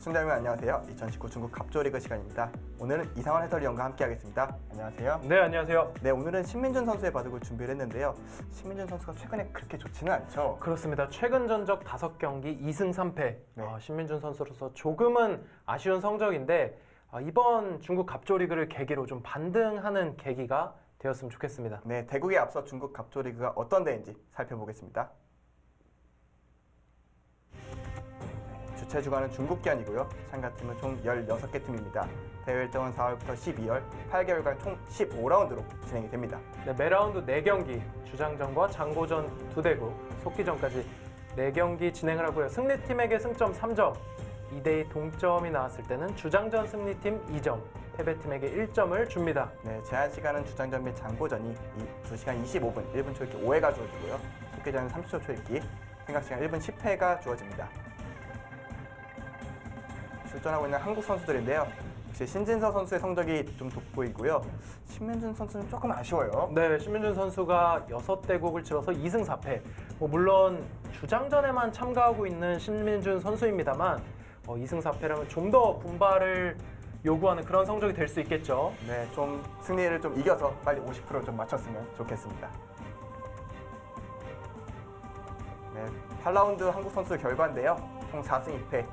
시청자 여러분 안녕하세요. 2019 중국 갑조리그 시간입니다. 오늘은 이상원 해설위원과 함께하겠습니다. 안녕하세요. 네, 안녕하세요. 네, 오늘은 신민준 선수의 바둑을 준비를 했는데요. 신민준 선수가 최근에 그렇게 좋지는 않죠. 그렇습니다. 최근 전적 5경기 2승 3패. 네. 신민준 선수로서 조금은 아쉬운 성적인데 이번 중국 갑조리그를 계기로 좀 반등하는 계기가 되었으면 좋겠습니다. 네, 대국에 앞서 중국 갑조리그가 어떤 대회인지 살펴보겠습니다. 주최 주간은 중국기한이고요. 참가팀은 총 16개 팀입니다. 대회 일정은 4월부터 12월 8개월간 총 15라운드로 진행이 됩니다. 네, 매 라운드 4경기, 주장전과 장고전 2대국, 속기전까지 4경기 진행을 하고요. 승리팀에게 승점 3점, 2대2 동점이 나왔을 때는 주장전 승리팀 2점, 패배팀에게 1점을 줍니다. 네, 제한 시간은 주장전 및 장고전이 2시간 25분, 1분 초읽기 5회가 주어지고요. 속기전은 30초 초읽기, 생각시간 1분 10회가 주어집니다. 출전하고 있는 한국 선수들인데요. 역시 신진서 선수의 성적이 좀 돋보이고요. 신민준 선수는 조금 아쉬워요. 네, 신민준 선수가 6대국을 치러서 2승 4패. 물론 주장전에만 참가하고 있는 신민준 선수입니다만 2승 4패라면 좀 더 분발을 요구하는 그런 성적이 될 수 있겠죠. 네, 좀 승리를 좀 이겨서 빨리 50%좀 맞췄으면 좋겠습니다. 네, 8라운드 한국 선수 결과인데요. 총 4승 2패.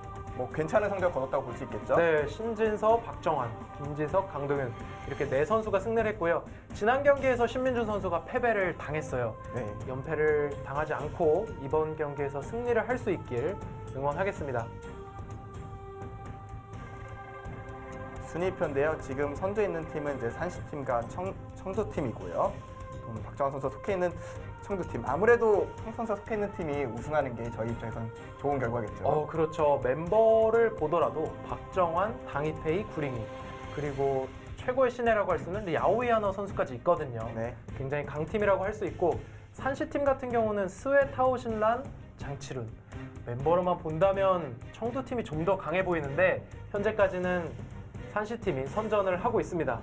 괜찮은 성적을 거뒀다고 볼 수 있겠죠? 네, 신진서, 박정환, 김지석, 강동윤 이렇게 4선수가 승리를 했고요. 지난 경기에서 신민준 선수가 패배를 당했어요. 네. 연패를 당하지 않고 이번 경기에서 승리를 할 수 있길 응원하겠습니다. 순위표인데요. 지금 선두에 있는 팀은 이제 산시팀과 청두팀이고요. 박정환 선수가 속해 있는 청두팀. 아무래도 한 선수가 속해 있는 팀이 우승하는 게 저희 입장에서는 좋은 결과겠죠. 그렇죠. 멤버를 보더라도 박정환, 당이페이, 구링이 그리고 최고의 신예라고 할 수 있는 야오이아너 선수까지 있거든요. 네. 굉장히 강팀이라고 할 수 있고 산시팀 같은 경우는 스웨 타오신란, 장치룬 멤버로만 본다면 청두팀이 좀 더 강해 보이는데 현재까지는 산시팀이 선전을 하고 있습니다.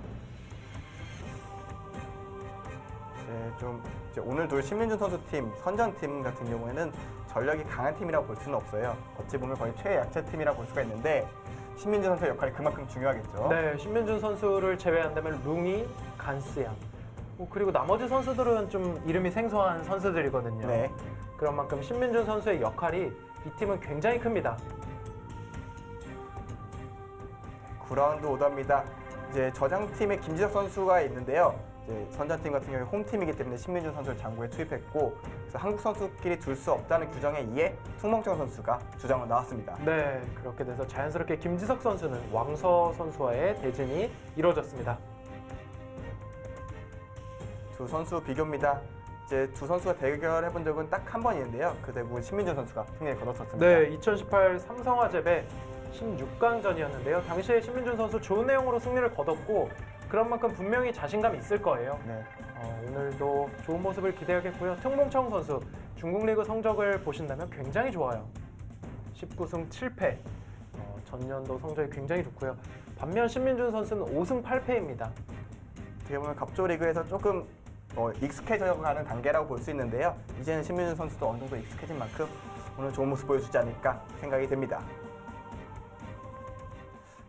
이제 오늘 둘 신민준 선수 팀, 선전팀 같은 경우에는 전력이 강한 팀이라고 볼 수는 없어요. 어찌 보면 거의 최약체 팀이라고 볼 수가 있는데 신민준 선수의 역할이 그만큼 중요하겠죠. 네, 신민준 선수를 제외한다면 룽이, 간스양 그리고 나머지 선수들은 좀 이름이 생소한 선수들이거든요. 네. 그런 만큼 신민준 선수의 역할이 이 팀은 굉장히 큽니다. 9라운드 오더입니다. 이제 저장팀에 김지석 선수가 있는데요. 이제 선전팀 같은 경우에 홈팀이기 때문에 신민준 선수를 장구에 투입했고, 그래서 한국 선수끼리 둘 수 없다는 규정에 의해 퉁멍청 선수가 주장으로 나왔습니다. 네, 그렇게 돼서 자연스럽게 김지석 선수는 왕서 선수와의 대진이 이루어졌습니다. 두 선수 비교입니다. 이제 두 선수가 대결해 본 적은 딱 한 번 있는데요. 그 대부분 신민준 선수가 승리를 거뒀었습니다. 네, 2018 삼성화재배 16강전이었는데요. 당시에 신민준 선수 좋은 내용으로 승리를 거뒀고 그런 만큼 분명히 자신감이 있을 거예요. 네. 오늘도 좋은 모습을 기대하겠고요. 퉁몽청 선수 중국 리그 성적을 보신다면 굉장히 좋아요. 19승 7패. 전년도 성적이 굉장히 좋고요. 반면 신민준 선수는 5승 8패입니다. 어떻게 보면 갑조리그에서 조금 익숙해져가는 단계라고 볼 수 있는데요. 이제는 신민준 선수도 어느 정도 익숙해진 만큼 오늘 좋은 모습 보여주지 않을까 생각이 됩니다.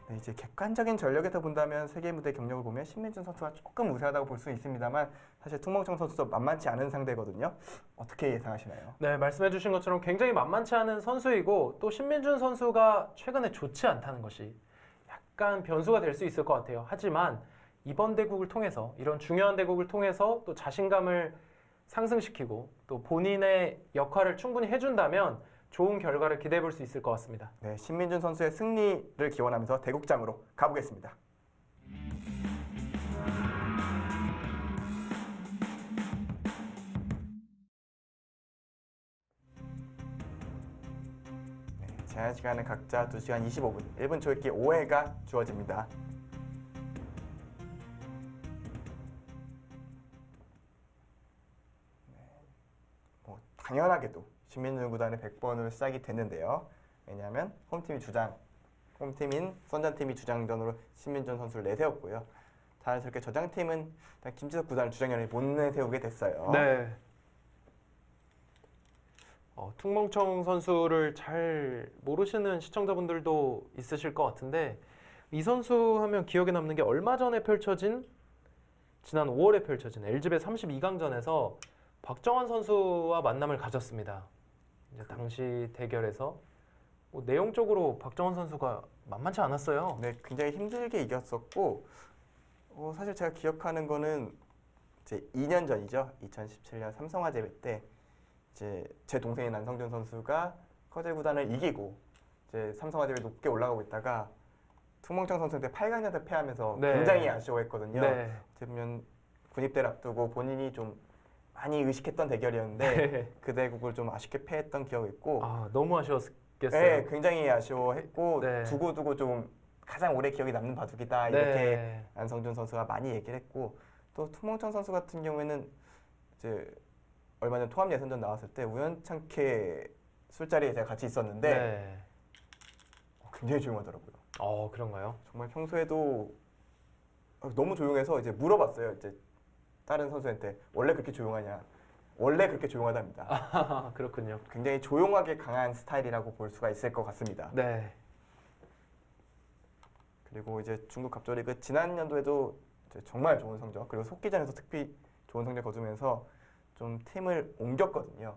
네, 이제 객관적인 전력에서 본다면 세계 무대 경력을 보면 신민준 선수가 조금 우세하다고 볼 수 있습니다만 사실 퉁멍청 선수도 만만치 않은 상대거든요. 어떻게 예상하시나요? 네, 말씀해주신 것처럼 굉장히 만만치 않은 선수이고 또 신민준 선수가 최근에 좋지 않다는 것이 약간 변수가 될 수 있을 것 같아요. 하지만 이번 대국을 통해서 이런 중요한 대국을 통해서 또 자신감을 상승시키고 또 본인의 역할을 충분히 해준다면 좋은 결과를 기대해 볼 수 있을 것 같습니다. 네, 신민준 선수의 승리를 기원하면서 대국장으로 가보겠습니다. 네, 제한 시간은 각자 2시간 25분, 1분 초읽기 5회가 주어집니다. 당연하게도 신민준 구단의 100번으로 시작이 됐는데요. 왜냐하면 홈팀인 선전팀이 주장전으로 신민준 선수를 내세웠고요. 자연스럽게 저장팀은 김지석 구단을 주장연에 못 내세우게 됐어요. 네. 퉁멍청 선수를 잘 모르시는 시청자분들도 있으실 것 같은데 이 선수 하면 기억에 남는 게 얼마 전에 펼쳐진 지난 5월에 펼쳐진 LG배 32강전에서 박정환 선수와 만남을 가졌습니다. 이제 당시 대결에서 내용적으로 박정환 선수가 만만치 않았어요. 네, 굉장히 힘들게 이겼었고 사실 제가 기억하는 거는 이제 2년 전이죠. 2017년 삼성화재배 때 이제 제 동생인 안성준 선수가 커제 구단을 이기고 이제 삼성화재배 높게 올라가고 있다가 퉁멍청 선수한테 8강전에 패하면서 네. 굉장히 아쉬워했거든요. 네. 어떻게 보면 군입대를 앞두고 본인이 좀 많이 의식했던 대결이었는데 네. 그 대국을 좀 아쉽게 패했던 기억이 있고 너무 아쉬웠겠어요. 네, 굉장히 아쉬워했고 네. 두고두고 좀 가장 오래 기억에 남는 바둑이다 이렇게 안성준 선수가 많이 얘기를 했고 또 퉁멍청 선수 같은 경우에는 이제 얼마 전 통합 예선전 나왔을 때 우연찮게 술자리에 제가 같이 있었는데 네. 굉장히 조용하더라고요. 그런가요? 정말 평소에도 너무 조용해서 이제 물어봤어요. 이제 다른 선수한테 원래 그렇게 조용하냐? 원래 그렇게 조용하답니다. 그렇군요. 굉장히 조용하게 강한 스타일이라고 볼 수가 있을 것 같습니다. 네. 그리고 이제 중국 갑조리그 지난 연도에도 이제 정말 좋은 성적 그리고 속기전에서 특히 좋은 성적 거두면서 좀 팀을 옮겼거든요.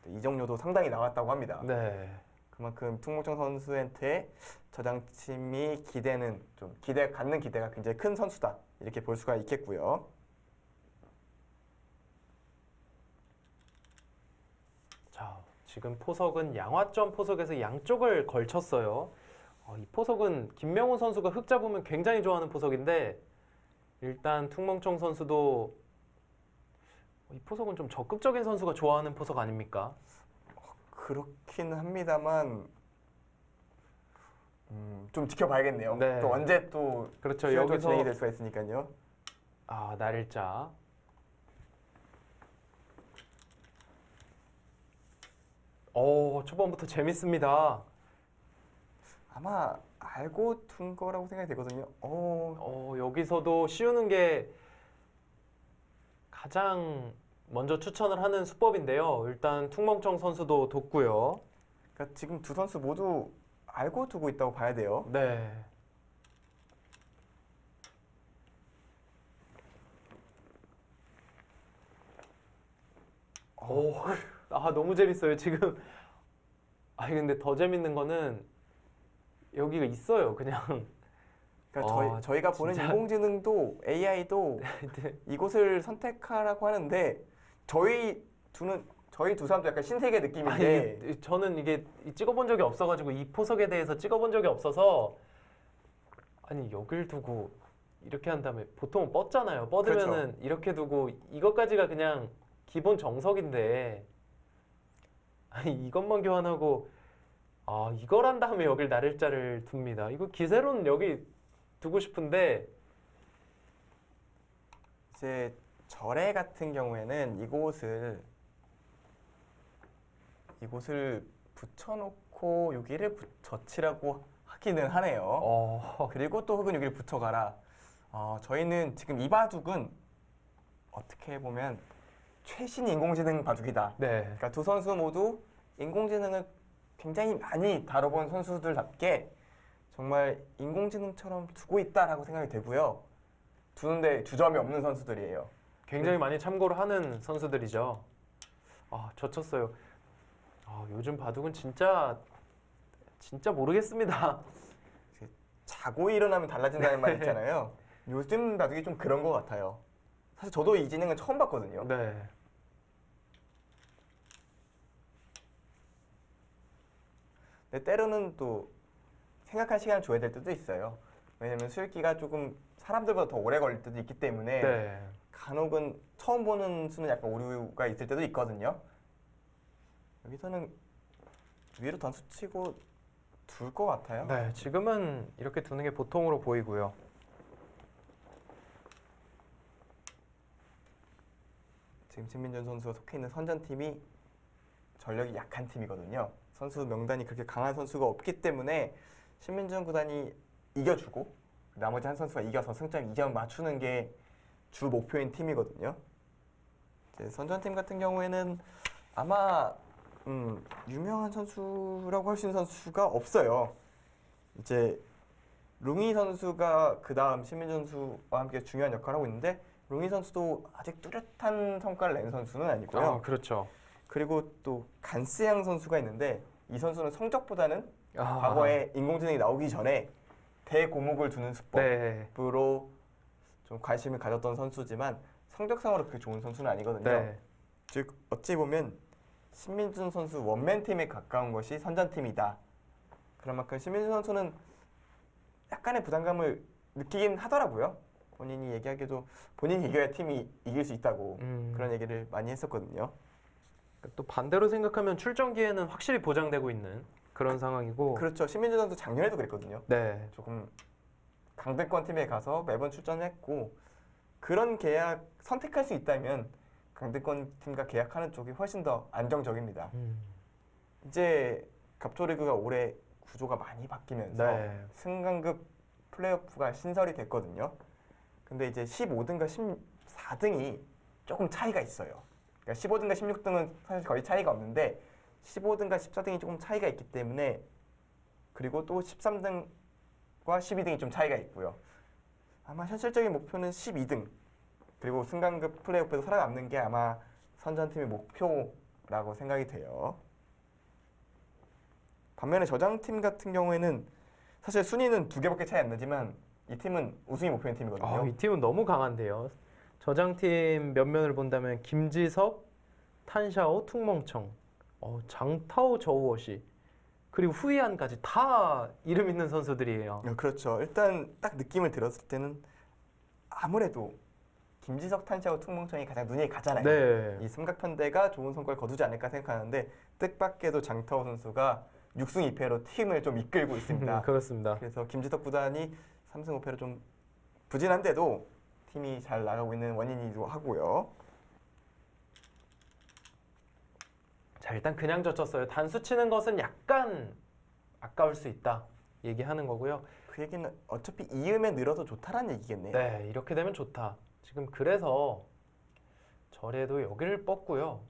이정료도 상당히 나왔다고 합니다. 네. 그만큼 퉁멍청 선수한테 저장팀이 갖는 기대가 굉장히 큰 선수다 이렇게 볼 수가 있겠고요. 자, 지금 포석은 양화점 포석에서 양쪽을 걸쳤어요. 이 포석은 김명훈 선수가 흑 잡으면 굉장히 좋아하는 포석인데 일단 퉁멍청 선수도 이 포석은 좀 적극적인 선수가 좋아하는 포석 아닙니까? 그렇긴 합니다만 좀 지켜봐야겠네요. 네. 또 언제 또 그렇죠. 여기서 여기서 진행이 될 수가 있으니까요. 날일자. 초반부터 재밌습니다. 아마 알고 둔 거라고 생각이 되거든요. 여기서도 씌우는 게 가장 먼저 추천을 하는 수법인데요. 일단 퉁멍청 선수도 뒀고요. 그러니까 지금 두 선수 모두 알고 두고 있다고 봐야 돼요. 네. 너무 재밌어요. 지금. 근데 더 재밌는 거는 여기가 있어요. 그냥. 그러니까 저희가 보는 진짜. 인공지능도 AI도 네. 이곳을 선택하라고 하는데 저희 두 사람도 약간 신세계 느낌인데 저는 이게 찍어본 적이 없어가지고 이 포석에 대해서 찍어본 적이 없어서 여길 두고 이렇게 한 다음에 보통은 뻗잖아요. 뻗으면은 그렇죠. 이렇게 두고 이것까지가 그냥 기본 정석인데 이것만 교환하고 이걸 한 다음에 여길 나를자를 둡니다. 이거 기세로는 여기 두고 싶은데 이제 절에 같은 경우에는 이곳을 붙여놓고 여기를 젖히라고 하기는 하네요. 그리고 또 혹은 여기를 붙여가라. 저희는 지금 이 바둑은 어떻게 보면 최신 인공지능 바둑이다. 네. 그러니까 두 선수 모두 인공지능을 굉장히 많이 다뤄본 선수들답게 정말 인공지능처럼 두고 있다라고 생각이 되고요. 두는데 주저함이 없는 선수들이에요. 굉장히 많이 참고를 하는 선수들이죠. 젖혔어요. 요즘 바둑은 진짜 모르겠습니다. 자고 일어나면 달라진다는 말 있잖아요. 요즘 바둑이 좀 그런 것 같아요. 사실 저도 이 지능은 처음 봤거든요. 네. 근데 때로는 또 생각할 시간을 줘야 될 때도 있어요. 왜냐면 수익기가 조금 사람들보다 더 오래 걸릴 때도 있기 때문에 네. 간혹은 처음 보는 수는 약간 오류가 있을 때도 있거든요. 여기서는 위로 단수 치고 둘 것 같아요. 네, 지금은 이렇게 두는 게 보통으로 보이고요. 지금 신민준 선수가 속해 있는 선전팀이 전력이 약한 팀이거든요. 선수 명단이 그렇게 강한 선수가 없기 때문에 신민준 구단이 이겨주고 나머지 한 선수가 이겨서 승점 2점 맞추는 게 주 목표인 팀이거든요. 이제 선전팀 같은 경우에는 아마 유명한 선수라고 할 수 있는 선수가 없어요. 이제 룽이 선수가 그 다음 신민준 선수와 함께 중요한 역할을 하고 있는데 룽이 선수도 아직 뚜렷한 성과를 낸 선수는 아니고요. 그렇죠. 그리고 또 간스양 선수가 있는데 이 선수는 성적보다는 아, 과거에 인공지능이 나오기 전에 대고목을 두는 네. 수법으로 좀 관심을 가졌던 선수지만 성적상으로 그렇게 좋은 선수는 아니거든요. 네. 즉 어찌 보면 신민준 선수 원맨 팀에 가까운 것이 선전팀이다. 그런 만큼 신민준 선수는 약간의 부담감을 느끼긴 하더라고요. 본인이 얘기하기도 본인이 이겨야 팀이 이길 수 있다고 그런 얘기를 많이 했었거든요. 또 반대로 생각하면 출전 기회는 확실히 보장되고 있는 그런 상황이고. 그렇죠. 신민준 선수 작년에도 그랬거든요. 네. 조금 강등권 팀에 가서 매번 출전했고 그런 계약 선택할 수 있다면 강등권 팀과 계약하는 쪽이 훨씬 더 안정적입니다. 이제 갑조리그가 올해 구조가 많이 바뀌면서 네. 승강급 플레이오프가 신설이 됐거든요. 근데 이제 15등과 14등이 조금 차이가 있어요. 그러니까 15등과 16등은 사실 거의 차이가 없는데 15등과 14등이 조금 차이가 있기 때문에 그리고 또 13등과 12등이 좀 차이가 있고요. 아마 현실적인 목표는 12등 그리고 승강급 플레이오프에서 살아남는 게 아마 선전팀의 목표라고 생각이 돼요. 반면에 저장팀 같은 경우에는 사실 순위는 2개밖에 차이 안 나지만 이 팀은 우승이 목표인 팀이거든요. 이 팀은 너무 강한데요. 저장팀 면면을 본다면 김지석, 탄샤오, 퉁멍청, 장타오, 저우어시 그리고 후이안까지 다 이름 있는 선수들이에요. 그렇죠. 일단 딱 느낌을 들었을 때는 아무래도 김지석, 탄샤오, 퉁멍청이 가장 눈이 가잖아요. 네. 이 삼각편대가 좋은 성과를 거두지 않을까 생각하는데 뜻밖에도 장타오 선수가 6승 2패로 팀을 좀 이끌고 있습니다. 그렇습니다. 그래서 김지석 구단이 3승 5패로 좀 부진한데도 팀이 잘 나가고 있는 원인이기도 하고요. 자, 일단 그냥 젖혔어요. 단수 치는 것은 약간 아까울 수 있다 얘기하는 거고요. 그 얘기는 어차피 이음에 늘어서 좋다라는 얘기겠네요. 네, 이렇게 되면 좋다. 지금 그래서 저래도 여기를 뻗고요.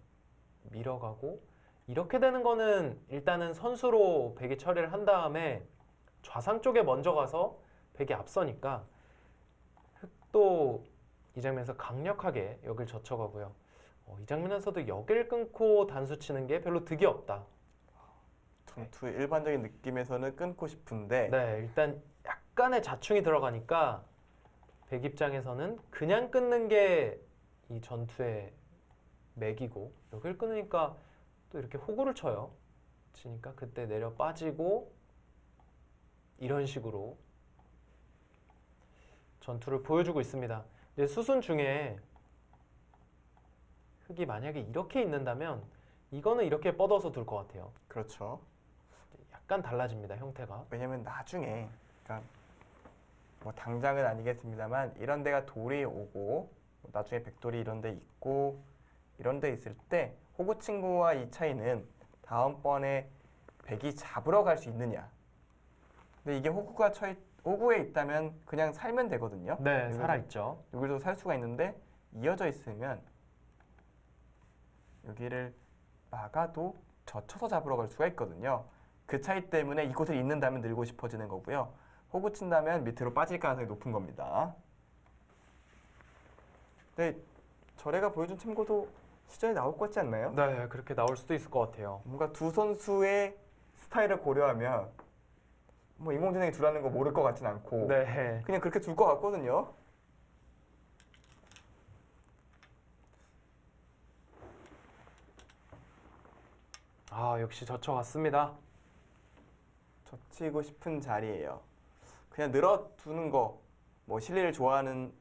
밀어가고 이렇게 되는 거는 일단은 선수로 백이 처리를 한 다음에 좌상 쪽에 먼저 가서 백이 앞서니까 흑도 이 장면에서 강력하게 여길 젖혀가고요. 이 장면에서도 여길 끊고 단수 치는 게 별로 득이 없다. 전투의 일반적인 느낌에서는 끊고 싶은데 네, 일단 약간의 자충이 들어가니까 백 입장에서는 그냥 끊는 게 이 전투의 맥이고 여길 끊으니까 또 이렇게 호구를 쳐요. 치니까 그때 내려 빠지고 이런 식으로 전투를 보여주고 있습니다. 이제 수순 중에 흑이 만약에 이렇게 있는다면 이거는 이렇게 뻗어서 둘 것 같아요. 그렇죠. 약간 달라집니다, 형태가. 왜냐면 나중에 그러니까 뭐 당장은 아니겠습니다만 이런 데가 돌이 오고 뭐 나중에 백돌이 이런 데 있고 이런 데 있을 때 호구 친구와 이 차이는 다음번에 백이 잡으러 갈 수 있느냐. 근데 이게 호구에 있다면 그냥 살면 되거든요. 네, 여기도- 살아있죠. 여기도 살 수가 있는데 이어져 있으면 여기를 막아도 젖혀서 잡으러 갈 수가 있거든요. 그 차이 때문에 이곳을 잇는다면 늘고 싶어지는 거고요. 호구 친다면 밑으로 빠질 가능성이 높은 겁니다. 근데 저래가 보여준 템고도 시전에 나올 것 같지 않나요? 네, 그렇게 나올 수도 있을 것 같아요. 뭔가 두 선수의 스타일을 고려하면 뭐 인공지능이 두라는 거 모를 것 같진 않고 네. 그냥 그렇게 둘 것 같거든요. 역시 젖혀갔습니다. 젖히고 싶은 자리예요. 그냥 늘어두는 거, 뭐 실리를 좋아하는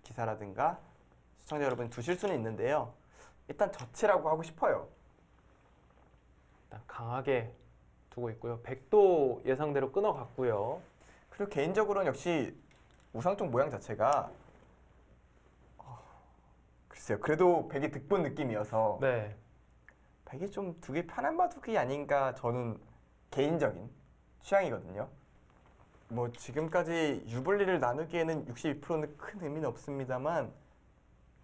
기사라든가 시청자 여러분 두실 수는 있는데요. 일단 젖히라고 하고 싶어요. 일단 강하게 두고 있고요. 백도 예상대로 끊어갔고요. 그리고 개인적으로는 역시 우상쪽 모양 자체가 글쎄요. 그래도 백이 득본 느낌이어서 네. 백이 좀 두기 편한 바둑이 아닌가 저는 개인적인 취향이거든요. 뭐 지금까지 유불리를 나누기에는 62%는 큰 의미는 없습니다만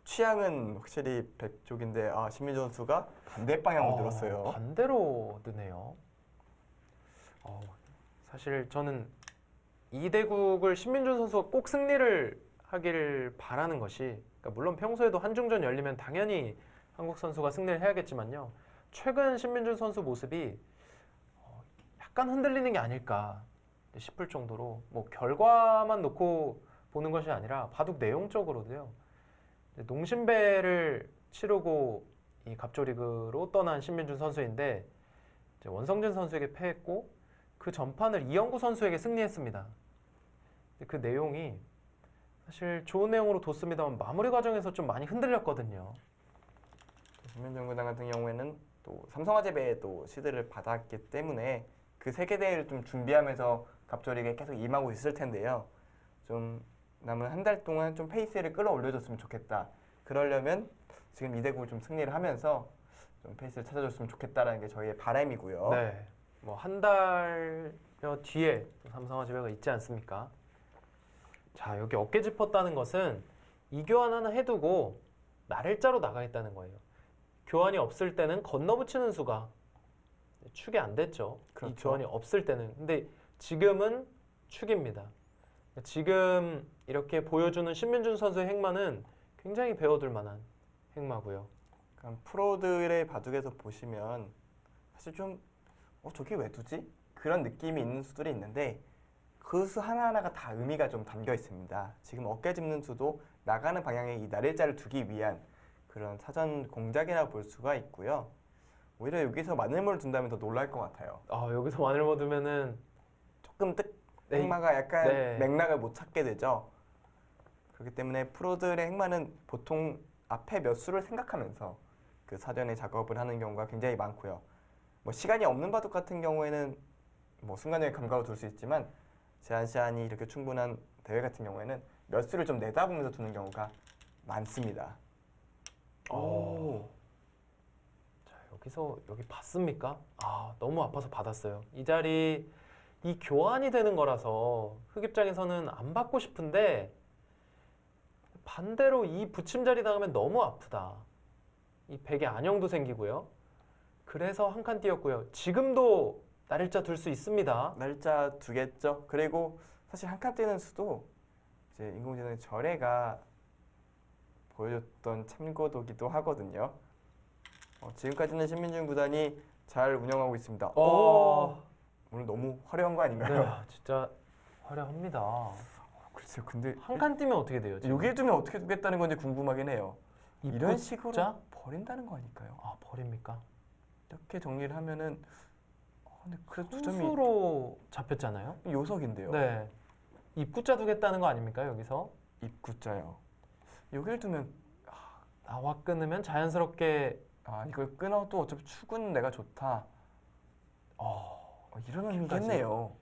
취향은 확실히 백쪽인데 신민준 선수가 반대 방향으로 늘었어요. 반대로 느네요. 사실 저는 이 대국을 신민준 선수가 꼭 승리를 하길 바라는 것이, 그러니까 물론 평소에도 한중전 열리면 당연히 한국 선수가 승리를 해야겠지만요. 최근 신민준 선수 모습이 약간 흔들리는 게 아닐까 싶을 정도로, 뭐 결과만 놓고 보는 것이 아니라 바둑 내용적으로도요. 농심배를 치르고 이 갑조리그로 떠난 신민준 선수인데 이제 원성진 선수에게 패했고 그 전판을 이영구 선수에게 승리했습니다. 그 내용이 사실 좋은 내용으로 뒀습니다만 마무리 과정에서 좀 많이 흔들렸거든요. 신민준 구단 같은 경우에는 또 삼성화재배에 또 시드를 받았기 때문에 그 세계대회를 좀 준비하면서 갑조리그에 계속 임하고 있을 텐데요. 좀 남은 한 달 동안 좀 페이스를 끌어올려줬으면 좋겠다. 그러려면 지금 이대국을 좀 승리를 하면서 좀 페이스를 찾아줬으면 좋겠다라는 게 저희의 바람이고요. 네, 뭐 한 달여 뒤에 삼성화재배가 있지 않습니까? 자, 여기 어깨 짚었다는 것은 이 교환 하나 해두고 날일자로 나가겠다는 거예요. 교환이 없을 때는 건너붙이는 수가 축이 안 됐죠. 그렇죠. 이 교환이 없을 때는. 근데 지금은 축입니다. 지금 이렇게 보여주는 신민준 선수의 행마는 굉장히 배워둘 만한 행마고요. 그럼 프로들의 바둑에서 보시면 사실 좀 저게 왜 두지? 그런 느낌이 있는 수들이 있는데 그 수 하나하나가 다 의미가 좀 담겨 있습니다. 지금 어깨 짚는 수도 나가는 방향에 이 날일자를 두기 위한 그런 사전 공작이라고 볼 수가 있고요. 오히려 여기서 마늘물을 둔다면 더 놀랄 것 같아요. 여기서 마늘모 두면은 조금 네. 행마가 약간 네. 맥락을 못 찾게 되죠. 그렇기 때문에 프로들의 행마는 보통 앞에 몇 수를 생각하면서 그 사전에 작업을 하는 경우가 굉장히 많고요. 뭐 시간이 없는 바둑 같은 경우에는 뭐 순간적인 감각으로 둘 수 있지만 제한 시간이 이렇게 충분한 대회 같은 경우에는 몇 수를 좀 내다보면서 두는 경우가 많습니다. 오. 자, 여기 봤습니까? 너무 아파서 받았어요. 이 자리 이 교환이 되는 거라서 흑입장에서는 안 받고 싶은데 반대로 이 붙임자리 당하면 너무 아프다. 이 백의 안형도 생기고요. 그래서 한 칸 띄었고요. 지금도 날일자 둘 수 있습니다. 날짜 두겠죠. 그리고 사실 한 칸 뛰는 수도 이제 인공지능의 절해가 보여줬던 참고도기도 하거든요. 지금까지는 신민준 구단이 잘 운영하고 있습니다. 오늘 너무 화려한 거 아닌가요? 네, 진짜 화려합니다. 글쎄요. 근데 한 칸 뛰면 어떻게 돼요? 지금? 여기에 두면 어떻게 두겠다는 건지 궁금하긴 해요. 이런 입구 식으로 자? 버린다는 거 아닐까요? 버립니까? 이렇게 정리를 하면은 근데 그래도 두 점이 투수로 잡혔잖아요. 요석인데요. 네. 입구자 두겠다는 거 아닙니까? 여기서 입구자요. 여기를 두면 나와 끊으면 자연스럽게 이걸 끊어도 어차피 축은 내가 좋다. 이런 의미겠네요.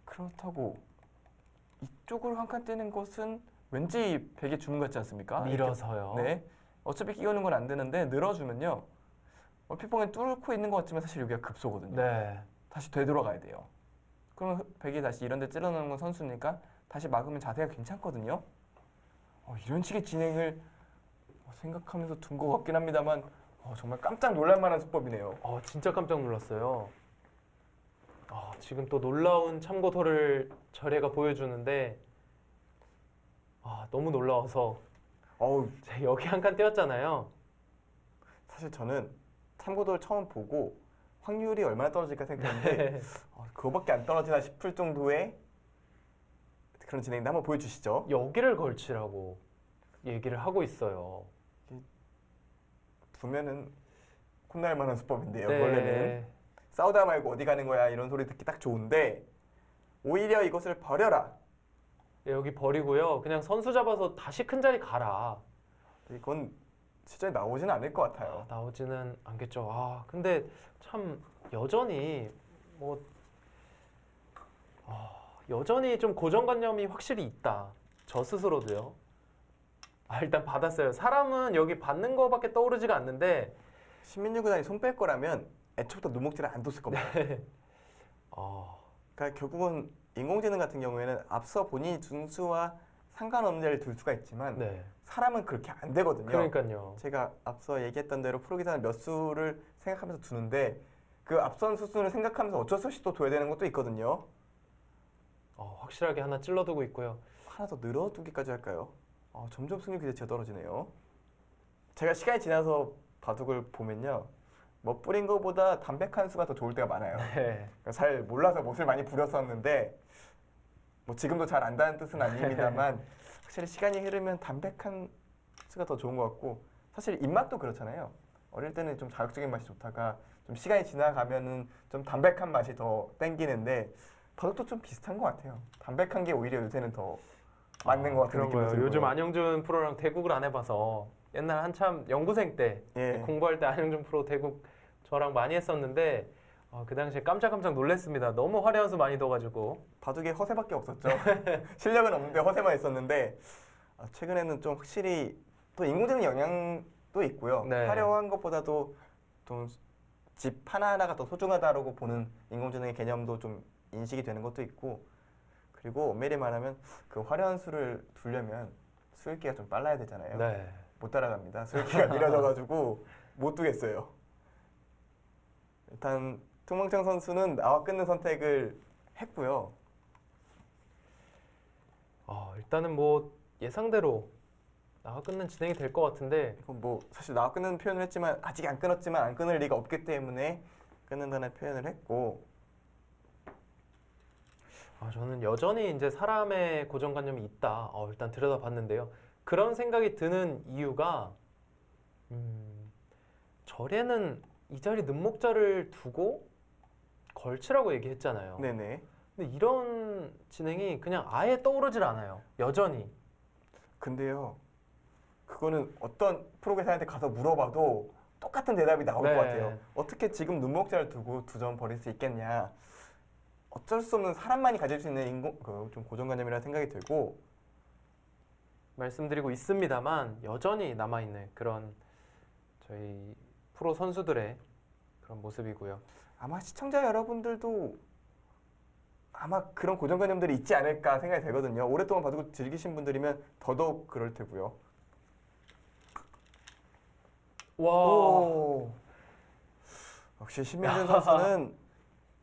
그렇다고 이쪽으로 한 칸 떼는 것은 왠지 백의 주문 같지 않습니까? 밀어서요. 네. 어차피 끼우는 건 안 되는데 늘어주면요. 얼핏 보면 뚫고 있는 것 같지만 사실 여기가 급소거든요. 네. 다시 되돌아가야 돼요. 그러면 백이 다시 이런 데 찔러넣는 건 선수니까 다시 막으면 자세가 괜찮거든요. 이런 식의 진행을 생각하면서 둔 것 같긴 합니다만 정말 깜짝 놀랄 만한 수법이네요. 진짜 깜짝 놀랐어요. 지금 또 놀라운 참고도를 절해가 보여주는데 너무 놀라워서 제가 여기 한 칸 띄었잖아요. 사실 저는 참고도를 처음 보고 확률이 얼마나 떨어질까 생각했는데 그거밖에 안 떨어지나 싶을 정도의 그런 진행인데 한번 보여주시죠. 여기를 걸치라고 얘기를 하고 있어요. 두면은 혼날 만한 수법인데요. 네. 원래는 싸우다 말고 어디 가는 거야 이런 소리 듣기 딱 좋은데 오히려 이것을 버려라. 여기 버리고요. 그냥 선수 잡아서 다시 큰 자리 가라. 이건 실제 나오진 않을 것 같아요. 나오지는 않겠죠. 근데 참 여전히 여전히 좀 고정관념이 확실히 있다. 저 스스로도요. 일단 받았어요. 사람은 여기 받는 거밖에 떠오르지가 않는데 신민준 구단이 손 뺄 거라면 애초부터 눈목질을 안 뒀을 겁니다. 그러니까 결국은 인공지능 같은 경우에는 앞서 본인이 둔 수와 상관없는 자리를 둘 수가 있지만 네. 사람은 그렇게 안 되거든요. 그러니까요. 제가 앞서 얘기했던 대로 프로기사는 몇 수를 생각하면서 두는데 그 앞선 수순을 생각하면서 어쩔 수 없이 또 둬야 되는 것도 있거든요. 확실하게 하나 찔러두고 있고요. 하나 더 늘어두기까지 할까요? 점점 승률 기대치가 떨어지네요. 제가 시간이 지나서 바둑을 보면요. 뭐 뿌린 거보다 담백한 수가 더 좋을 때가 많아요. 네. 그러니까 잘 몰라서 못을 많이 부렸었는데 뭐 지금도 잘 안다는 뜻은 아닙니다만 확실히 시간이 흐르면 담백한 수가 더 좋은 것 같고 사실 입맛도 그렇잖아요. 어릴 때는 좀 자극적인 맛이 좋다가 좀 시간이 지나가면은 좀 담백한 맛이 더 땡기는데 바둑도 좀 비슷한 것 같아요. 담백한 게 오히려 요새는 더 맞는 것 같은 그런 느낌이 거예요. 들고요. 요즘 안영준 프로랑 대국을 안 해봐서 옛날 한참 연구생 때 예. 공부할 때 안영준 프로 대국 저랑 많이 했었는데 그 당시에 깜짝깜짝 놀랐습니다. 너무 화려한 수 많이 둬가지고. 바둑에 허세밖에 없었죠. 실력은 없는데 허세만 있었는데 최근에는 좀 확실히 또 인공지능 영향도 있고요. 네. 화려한 것보다도 좀 집 하나하나가 더 소중하다고 보는 인공지능의 개념도 좀 인식이 되는 것도 있고 그리고 엄밀히 말하면 그 화려한 수를 두려면 수읽기가 좀 빨라야 되잖아요. 네. 못 따라갑니다. 수읽기가 느려져가지고 못 두겠어요. 일단 퉁멍청 선수는 나와 끊는 선택을 했고요. 일단은 뭐 예상대로 나와 끊는 진행이 될 것 같은데 이건 뭐 사실 나와 끊는 표현을 했지만 아직 안 끊었지만 안 끊을 리가 없기 때문에 끊는다는 표현을 했고 저는 여전히 이제 사람의 고정관념이 있다. 일단 들여다봤는데요. 그런 생각이 드는 이유가 절에는 이 자리 는목자를 두고 걸치라고 얘기했잖아요. 네네. 근데 이런 진행이 그냥 아예 떠오르질 않아요. 여전히. 근데요 그거는 어떤 프로게이터한테 가서 물어봐도 똑같은 대답이 나올 네. 것 같아요. 어떻게 지금 눈목자를 두고 두 점 버릴 수 있겠냐. 어쩔 수 없는 사람만이 가질 수 있는 좀 고정관념이라는 생각이 들고 말씀드리고 있습니다만 여전히 남아있는 그런 저희 프로 선수들의 그런 모습이고요. 아마 시청자 여러분들도 아마 그런 고정관념들이 있지 않을까 생각이 되거든요. 오랫동안 바둑을 즐기신 분들이면 더더욱 그럴 테고요. 와. 오. 역시 신민준 선수는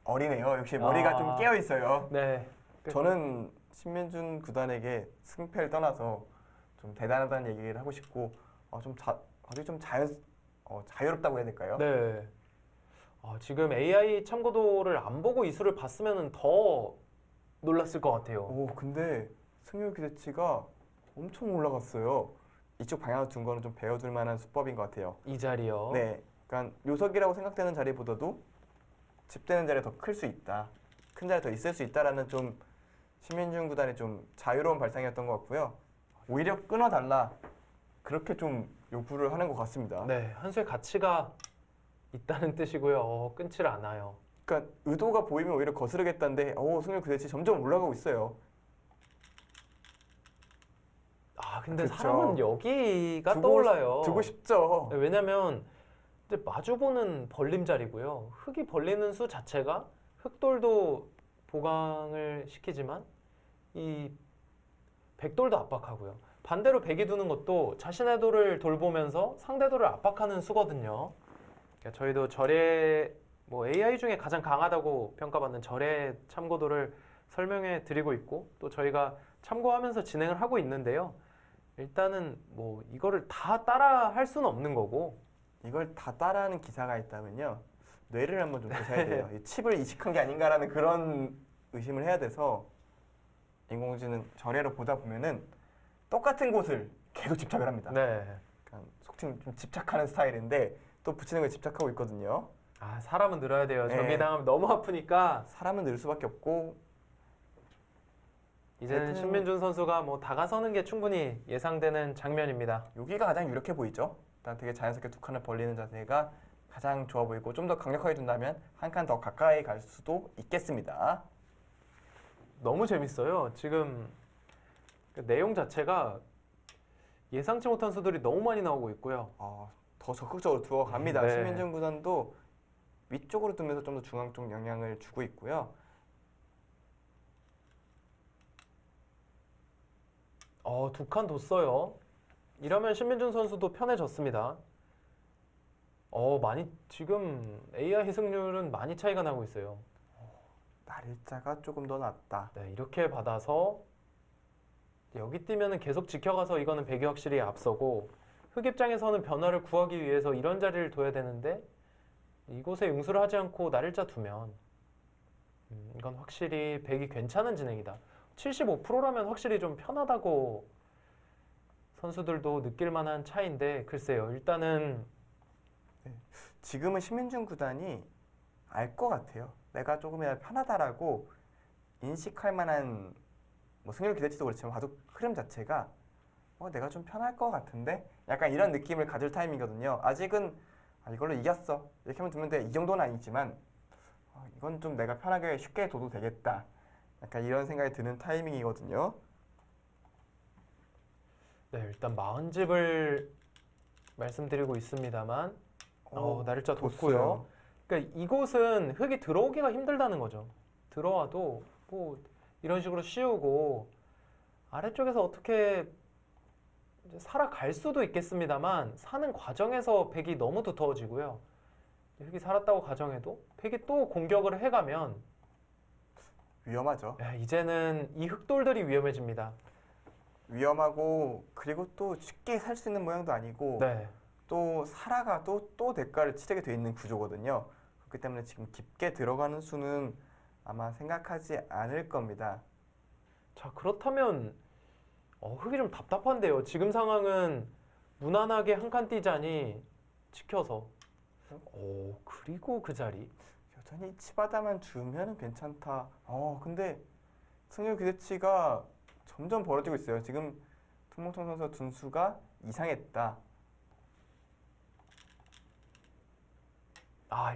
어리네요. 역시 머리가 좀 깨어 있어요. 네. 저는 신민준 구단에게 승패를 떠나서 좀 대단하다는 얘기를 하고 싶고 아주 좀 자유롭다고 해야 될까요? 네. 지금 AI 참고도를 안 보고 이 수를 봤으면 더 놀랐을 것 같아요. 오 근데 승률 기대치가 엄청 올라갔어요. 이쪽 방향을 둔 거는 좀 배워둘 만한 수법인 것 같아요. 이 자리요. 네, 그러니까 요석이라고 생각되는 자리보다도 집되는 자리가 더 클 수 있다. 큰 자리 더 있을 수 있다라는 좀 신민준 구단의 좀 자유로운 발상이었던 것 같고요. 오히려 끊어달라 그렇게 좀 요구를 하는 것 같습니다. 네, 한 수의 가치가 있다는 뜻이고요. 끊질 않아요. 그러니까 의도가 보이면 오히려 거스르겠다는데 승률 기대치 점점 올라가고 있어요. 근데 그쵸. 사람은 여기가 두고- 떠올라요. 두고 싶죠. 네, 왜냐면 이제 마주보는 벌림 자리고요. 흙이 벌리는 수 자체가 흑돌도 보강을 시키지만 이 백돌도 압박하고요. 반대로 백이 두는 것도 자신의 돌을 돌보면서 상대 돌을 압박하는 수거든요. 그러니까 저희도 절의 AI 중에 가장 강하다고 평가받는 절의 참고도를 설명해 드리고 있고 또 저희가 참고하면서 진행을 하고 있는데요. 일단은 이거를 다 따라 할 수는 없는 거고 이걸 다 따라하는 기사가 있다면요. 뇌를 한번 좀 보셔야 돼요. 이 칩을 이식한 게 아닌가라는 그런 의심을 해야 돼서 인공지능 절에로 보다 보면은 똑같은 곳을 계속 집착을 합니다. 네. 그러니까 속칭 좀 집착하는 스타일인데 또 붙이는 걸 집착하고 있거든요. 사람은 늘어야 돼요. 네. 저기 당하면 너무 아프니까 사람은 늘 수밖에 없고 이제는 대부분- 신민준 선수가 다가서는 게 충분히 예상되는 장면입니다. 여기가 가장 유력해 보이죠. 일단 되게 자연스럽게 두 칸을 벌리는 자세가 가장 좋아 보이고 좀 더 강력하게 둔다면 한 칸 더 가까이 갈 수도 있겠습니다. 너무 재밌어요. 지금 그 내용 자체가 예상치 못한 수들이 너무 많이 나오고 있고요. 더 적극적으로 두어 갑니다. 네. 신민준 구단도 위쪽으로 두면서 좀 더 중앙 쪽 영향을 주고 있고요. 두 칸 뒀어요. 이러면 신민준 선수도 편해졌습니다. 많이 지금 AI 승률은 많이 차이가 나고 있어요. 날일자가 조금 더 낫다. 네, 이렇게 받아서 여기 뛰면은 계속 지켜가서 이거는 백이 확실히 앞서고 흑 입장에서는 변화를 구하기 위해서 이런 자리를 둬야 되는데 이곳에 응수를 하지 않고 날일자 두면 이건 확실히 백이 괜찮은 진행이다. 75%라면 확실히 좀 편하다고 선수들도 느낄 만한 차이인데 글쎄요. 일단은 지금은 신민준 구단이 알 것 같아요. 내가 조금이라도 편하다라고 인식할 만한 뭐 승률 기대치도 그렇지만 바둑 흐름 자체가 내가 좀 편할 것 같은데 약간 이런 느낌을 가질 타임이거든요. 아직은 이걸로 이겼어 이렇게 하면 두면 돼. 이 정도는 아니지만 이건 좀 내가 편하게 쉽게 둬도 되겠다. 약간 이런 생각이 드는 타이밍이거든요. 네, 일단 40집을 말씀드리고 있습니다만 날일자 뒀고요. 뒀어요. 그러니까 이곳은 흙이 들어오기가 힘들다는 거죠. 들어와도 뭐 이런 식으로 씌우고 아래쪽에서 어떻게 이제 살아갈 수도 있겠습니다만 사는 과정에서 백이 너무 두터워지고요. 흙이 살았다고 가정해도 백이 또 공격을 해가면 위험하죠. 이제는 이 흙돌들이 위험해집니다. 위험하고 그리고 또 쉽게 살 수 있는 모양도 아니고 네. 또 살아가도 또 대가를 치르게 돼 있는 구조거든요. 그렇기 때문에 지금 깊게 들어가는 수는 아마 생각하지 않을 겁니다. 자, 그렇다면 흙이 좀 답답한데요. 지금 상황은 무난하게 한 칸 뛰자니 지켜서 그리고 그 자리 여전히 치바다만 주면 괜찮다. 근데 승률 기대치가 점점 벌어지고 있어요. 지금 통몽청 선수 둔수가 이상했다.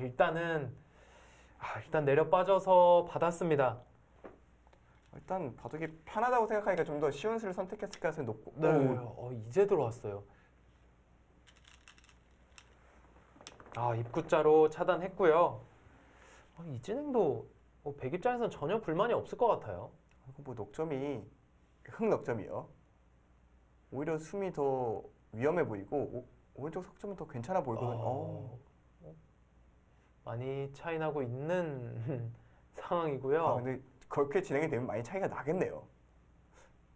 일단 내려 빠져서 받았습니다. 일단 바둑이 편하다고 생각하니까 좀 더 쉬운 수를 선택했을 가능성이 높고. 네, 이제 들어왔어요. 입구자로 차단했고요. 이 진행도 백 입장에서는 전혀 불만이 없을 것 같아요. 그리고 뭐 넉점이 흑 넉점이요. 오히려 숨이 더 위험해 보이고 오른쪽 석점은 더 괜찮아 보이거든요. 많이 차이 나고 있는 상황이고요. 근데 그렇게 진행이 되면 많이 차이가 나겠네요.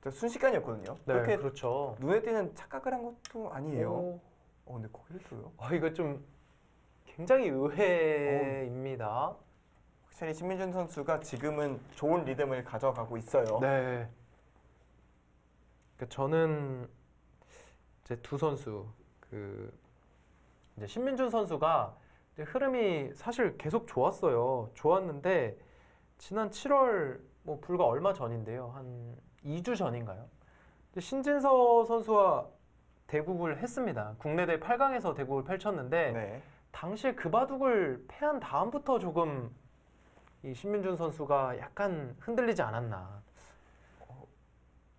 순식간이었거든요. 네, 그렇게 그렇죠. 눈에 띄는 착각을 한 것도 아니에요. 오, 근데 거기를 둬요. 이거 좀 굉장히 의외입니다. 확실히 신민준 선수가 지금은 좋은 리듬을 가져가고 있어요. 네. 그러니까 저는 이제 두 선수 이제 신민준 선수가 이제 흐름이 사실 계속 좋았어요. 좋았는데 지난 7월 뭐 불과 얼마 전인데요. 한 2주 전인가요? 신진서 선수와 대국을 했습니다. 국내 대회 8강에서 대국을 펼쳤는데 네. 당시에 그 바둑을 패한 다음부터 조금 이 신민준 선수가 약간 흔들리지 않았나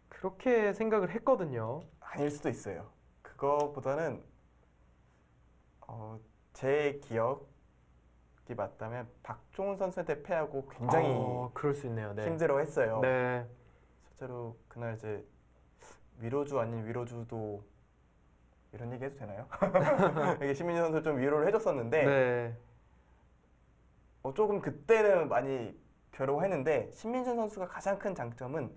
그렇게 생각을 했거든요. 아닐 수도 있어요. 그거보다는 제 기억이 맞다면 박종훈 선수한테 패하고 굉장히 그럴 수 있네요. 네. 힘들어했어요. 네. 실제로 그날 이제 위로주 아닌 위로주도 이런 얘기 해도 되나요? 이게 신민준 선수 좀 위로를 해줬었는데 네. 조금 그때는 많이 괴로워했는데 신민준 선수가 가장 큰 장점은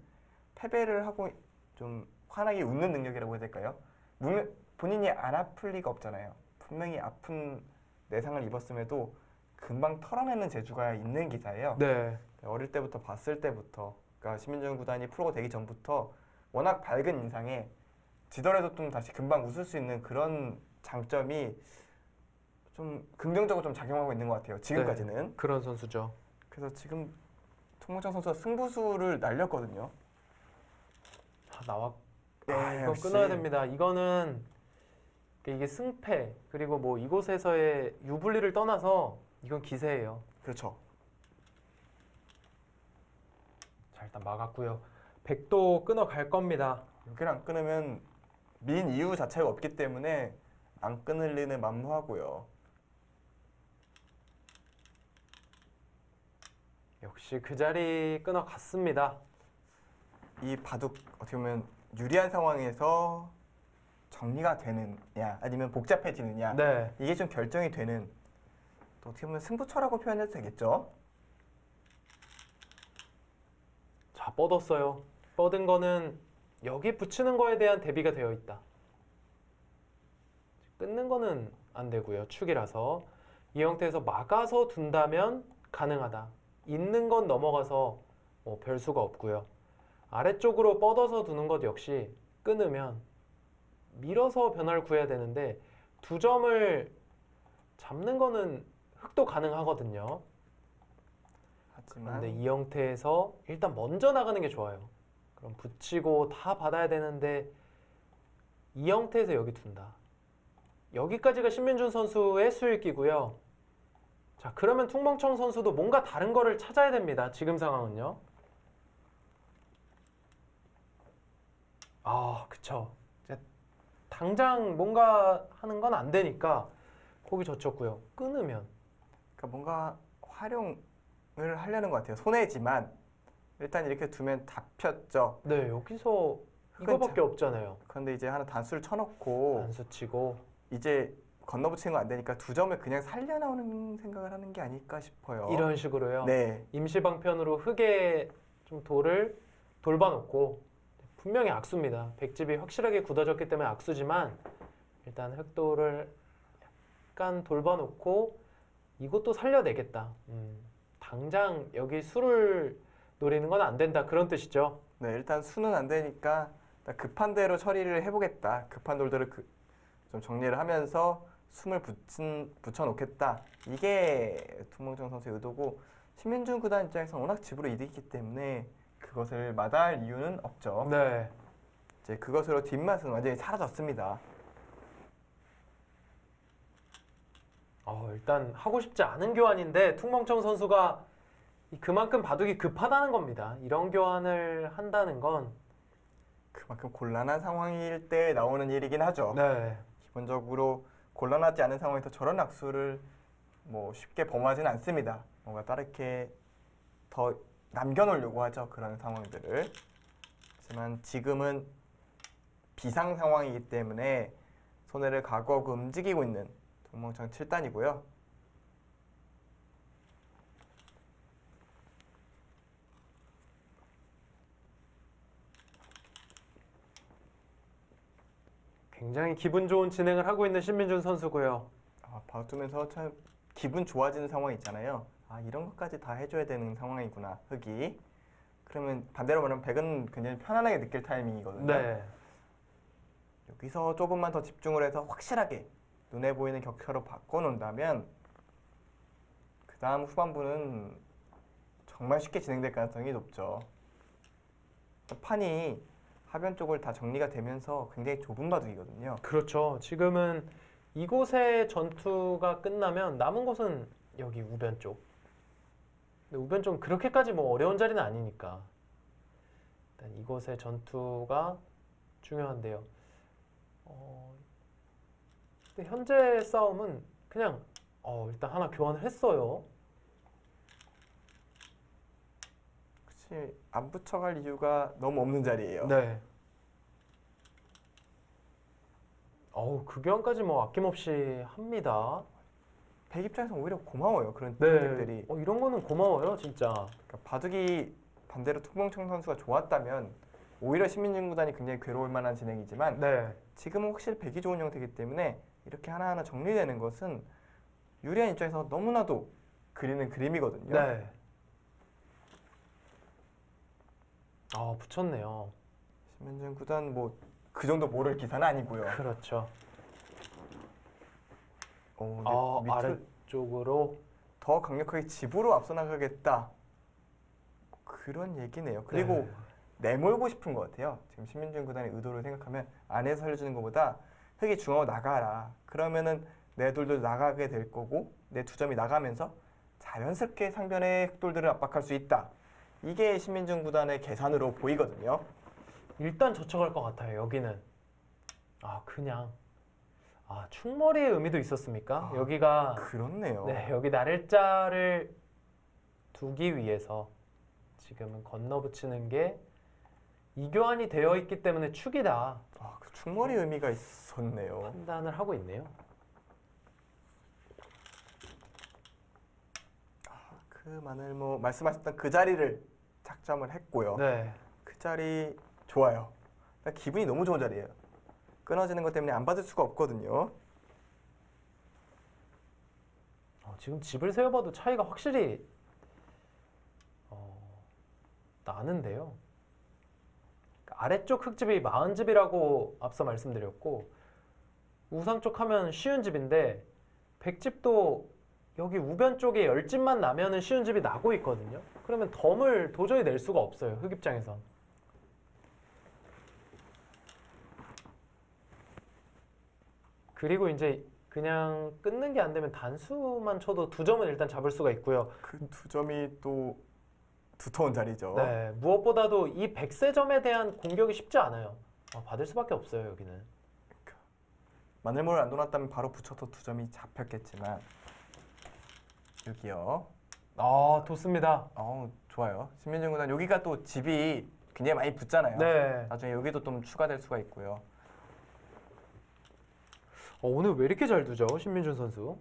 패배를 하고 좀 환하게 웃는 능력이라고 해야 될까요? 본인이 안 아플 리가 없잖아요. 분명히 아픈 내상을 입었음에도 금방 털어내는 재주가 있는 기사예요. 네. 어릴 때부터 봤을 때부터 그러니까 신민준 구단이 프로가 되기 전부터 워낙 밝은 인상에 지더라도 좀 다시 금방 웃을 수 있는 그런 장점이 좀 긍정적으로 좀 작용하고 있는 것 같아요. 지금까지는. 네. 그런 선수죠. 그래서 지금 통문창 선수가 승부수를 날렸거든요. 이거 역시. 끊어야 됩니다. 이거는 이게 승패 그리고 뭐 이곳에서의 유불리를 떠나서 이건 기세예요. 그렇죠. 자, 일단 막았고요. 백도 끊어갈 겁니다. 여기를 안 끊으면 민 이유 자체가 없기 때문에 안 끊을 리는 만무하고요. 역시 그 자리 끊어갔습니다. 이 바둑 어떻게 보면 유리한 상황에서 정리가 되느냐 아니면 복잡해지느냐 네. 이게 좀 결정이 되는 또 어떻게 보면 승부처라고 표현해도 되겠죠. 자, 뻗었어요. 뻗은 거는 여기 붙이는 거에 대한 대비가 되어 있다. 끊는 거는 안 되고요. 축이라서. 이 형태에서 막아서 둔다면 가능하다. 있는 건 넘어가서 뭐 별 수가 없고요. 아래쪽으로 뻗어서 두는 것 역시 끊으면 밀어서 변화를 구해야 되는데 두 점을 잡는 거는 흑도 가능하거든요. 하지만 근데 이 형태에서 일단 먼저 나가는 게 좋아요. 그럼 붙이고 다 받아야 되는데 이 형태에서 여기 둔다. 여기까지가 신민준 선수의 수익이고요. 자, 그러면 퉁멍청 선수도 뭔가 다른 거를 찾아야 됩니다. 지금 상황은요. 아, 그쵸. 이제 당장 뭔가 하는 건 안 되니까 거기 젖혔고요. 끊으면 그러니까 뭔가 활용을 하려는 것 같아요. 손해지만 일단 이렇게 두면 다 폈죠. 네, 여기서 이거밖에 없잖아요. 그런데 이제 하나 단수를 쳐놓고 단수 치고 이제 건너붙이는 거 안 되니까 두 점을 그냥 살려 나오는 생각을 하는 게 아닐까 싶어요. 이런 식으로요. 네, 임시 방편으로 흙에 좀 돌을 돌봐놓고 분명히 악수입니다. 백집이 확실하게 굳어졌기 때문에 악수지만 일단 흙돌을 약간 돌봐놓고 이것도 살려내겠다. 당장 여기 수를 노리는 건 안 된다. 그런 뜻이죠. 네, 일단 수는 안 되니까 일단 급한 대로 처리를 해보겠다. 급한 돌들을 좀 정리를 하면서 숨을 붙여놓겠다. 이게 퉁멍청 선수의 의도고 신민준 구단 입장에서 워낙 집으로 이득이기 때문에 그것을 마다할 이유는 없죠. 네. 이제 그것으로 뒷맛은 완전히 사라졌습니다. 일단 하고 싶지 않은 교환인데 퉁멍청 선수가 그만큼 바둑이 급하다는 겁니다. 이런 교환을 한다는 건 그만큼 곤란한 상황일 때 나오는 일이긴 하죠. 네. 기본적으로 곤란하지 않은 상황에서 저런 악수를 뭐 쉽게 범하지는 않습니다. 뭔가 다르게 더 남겨놓으려고 하죠. 그런 상황들을. 하지만 지금은 비상 상황이기 때문에 손해를 각오하고 움직이고 있는 퉁멍청 7단이고요. 굉장히 기분 좋은 진행을 하고 있는 신민준 선수고요. 바로 두면서 참 기분 좋아지는 상황이 있잖아요. 이런 것까지 다 해줘야 되는 상황이구나, 흑이. 그러면 반대로 말하면 백은 굉장히 편안하게 느낄 타이밍이거든요. 네. 여기서 조금만 더 집중을 해서 확실하게 눈에 보이는 격차로 바꿔놓는다면 그 다음 후반부는 정말 쉽게 진행될 가능성이 높죠. 판이 하변 쪽을 다 정리가 되면서 굉장히 좁은 바둑이거든요. 그렇죠. 지금은 이곳의 전투가 끝나면 남은 곳은 여기 우변 쪽. 근데 우변 쪽은 그렇게까지 뭐 어려운 자리는 아니니까. 일단 이곳의 전투가 중요한데요. 근데 현재 싸움은 그냥 일단 하나 교환을 했어요. 그치, 안 붙여갈 이유가 너무 없는 자리예요. 네. 그 교환까지 뭐 아낌없이 합니다. 백 입장에서 오히려 고마워요. 그런 네. 선택들이. 이런 거는 고마워요, 진짜. 그러니까 바둑이 반대로 퉁멍청 선수가 좋았다면 오히려 신민준 구단이 굉장히 괴로울 만한 진행이지만 네. 지금은 확실히 백이 좋은 형태이기 때문에 이렇게 하나하나 정리되는 것은 유리한 입장에서 너무나도 그리는 그림이거든요. 네. 붙였네요. 신민준 구단 뭐 그 정도 모를 기사는 아니고요. 그렇죠. 근데 밑을 아래쪽으로. 더 강력하게 집으로 앞서 나가겠다. 그런 얘기네요. 그리고 내몰고 싶은 것 같아요. 지금 신민준 구단의 의도를 생각하면 안에서 살려주는 것보다 흑이 중앙으로 나가라. 그러면은 내 돌도 나가게 될 거고 내 두 점이 나가면서 자연스럽게 상변의 흑돌들을 압박할 수 있다. 이게 신민준 구단의 계산으로 보이거든요. 일단 젖혀갈 것 같아요. 여기는. 그냥. 충머리의 의미도 있었습니까? 여기가. 그렇네요. 네, 여기 나를자를 두기 위해서 지금은 건너붙이는 게 이교환이 되어 있기 때문에 축이다 아, 그 충분히 의미가 있었네요. 판단을 하고 있네요. 그 마늘무 말씀하셨던 그 자리를 작점을 했고요. 네. 그 자리 좋아요. 기분이 너무 좋은 자리예요. 끊어지는 것 때문에 안 받을 수가 없거든요. 지금 집을 세어봐도 차이가 확실히 나는데요. 아래쪽 흙집이 마흔 집이라고 앞서 말씀드렸고 우상 쪽 하면 쉬운 집인데 백집도 여기 우변 쪽에 10집만 나면은 쉬운 집이 나고 있거든요. 그러면 덤을 도저히 낼 수가 없어요. 흙 입장에선. 그리고 이제 그냥 끊는 게 안 되면 단수만 쳐도 2점은 일단 잡을 수가 있고요. 그 2점이 또 두터운 자리죠. 네, 무엇보다도 이 백세점에 대한 공격이 쉽지 않아요. 받을 수밖에 없어요, 여기는. 마늘무를 안 놓았다면 바로 붙여서 2점이 잡혔겠지만 여기요. 좋습니다. 좋아요. 신민준 구단 여기가 또 집이 굉장히 많이 붙잖아요. 네. 나중에 여기도 좀 추가될 수가 있고요. 오늘 왜 이렇게 잘 두죠, 신민준 선수?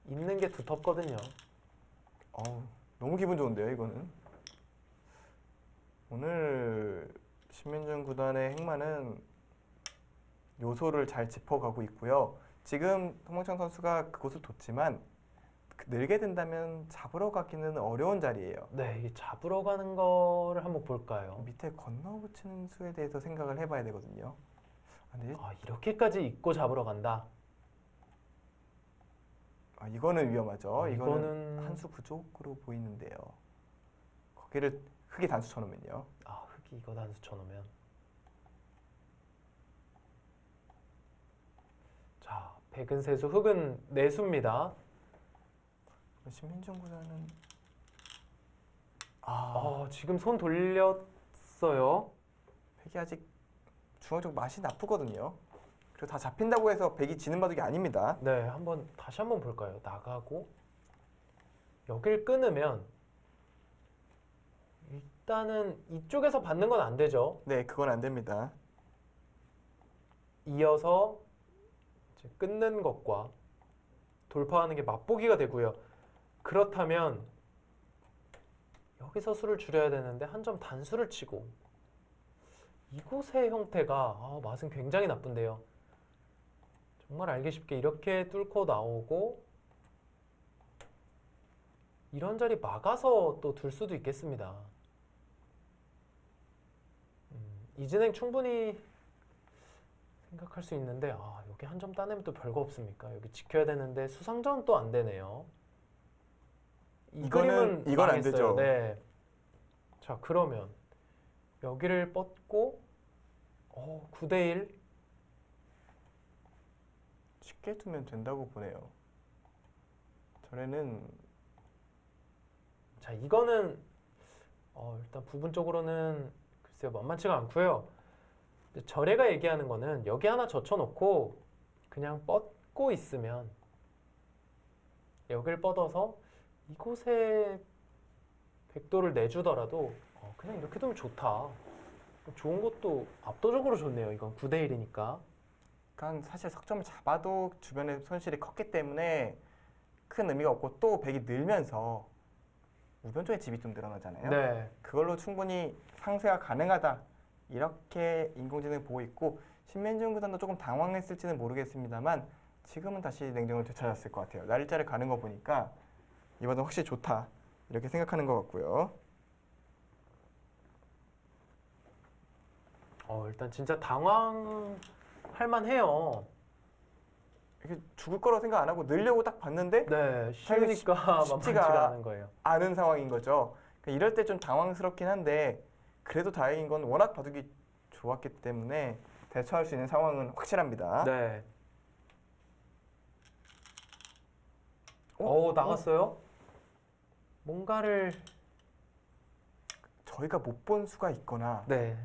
있는 게 두텁거든요. 너무 기분 좋은데요, 이거는. 오늘 신민준 구단의 행만은 요소를 잘 짚어가고 있고요. 지금 송명창 선수가 그곳을 뒀지만 늘게 된다면 잡으러 가기는 어려운 자리예요. 네, 이게 잡으러 가는 거를 한번 볼까요? 밑에 건너붙이는 수에 대해서 생각을 해봐야 되거든요. 근데 이렇게까지 입고 잡으러 간다. 이거는 위험하죠. 이거는 이거는 한 수 부족으로 보이는데요. 거기를 흙이 단수 쳐놓으면요. 흙이 이거 단수 쳐놓으면. 자, 백은 세수, 흙은 내수입니다. 신민준 구단은 지금 손 돌렸어요. 백이 아직 중앙적 맛이 나쁘거든요. 그리고 다 잡힌다고 해서 백이 지는 바둑이 아닙니다. 네, 다시 한번 볼까요? 나가고 여길 끊으면 일단은 이쪽에서 받는 건 안 되죠. 네, 그건 안 됩니다. 이어서 이제 끊는 것과 돌파하는 게 맛보기가 되고요. 그렇다면 여기서 수를 줄여야 되는데 한 점 단수를 치고 이곳의 형태가 맛은 굉장히 나쁜데요. 정말 알기 쉽게 이렇게 뚫고 나오고 이런 자리 막아서 또 둘 수도 있겠습니다. 이 진행 충분히 생각할 수 있는데 여기 한 점 따내면 또 별거 없습니까? 여기 지켜야 되는데 수상전 또 안 되네요. 이건 안 망했어요. 되죠. 네. 자, 그러면 여기를 뻗고 9대1 쉽게 두면 된다고 보네요. 전에는 자, 이거는 일단 부분적으로는 글쎄요, 만만치가 않고요. 절애가 얘기하는 거는 여기 하나 젖혀놓고 그냥 뻗고 있으면 여기를 뻗어서 이곳에 백도를 내주더라도 그냥 이렇게 두면 좋다. 좋은 것도 압도적으로 좋네요. 이건 9대1이니까. 그러니까 사실 석점을 잡아도 주변에 손실이 컸기 때문에 큰 의미가 없고 또 백이 늘면서 우변 쪽에 집이 좀 늘어나잖아요. 네. 그걸로 충분히 상쇄가 가능하다. 이렇게 인공지능 보고 있고 신민준 구단도 조금 당황했을지는 모르겠습니다만 지금은 다시 냉정을 되찾았을 것 같아요. 날짜를 가는 거 보니까 이번은 확실히 좋다. 이렇게 생각하는 것 같고요. 일단 진짜 당황할 만해요. 이게 죽을 거라고 생각 안 하고 늘려고 딱 봤는데 네, 쉬우니까 만만치가 않은 거예요. 않은 상황인 거죠. 그러니까 이럴 때 좀 당황스럽긴 한데 그래도 다행인 건 워낙 바둑이 좋았기 때문에 대처할 수 있는 상황은 확실합니다. 네. 나갔어요? 뭔가를 저희가 못 본 수가 있거나 네.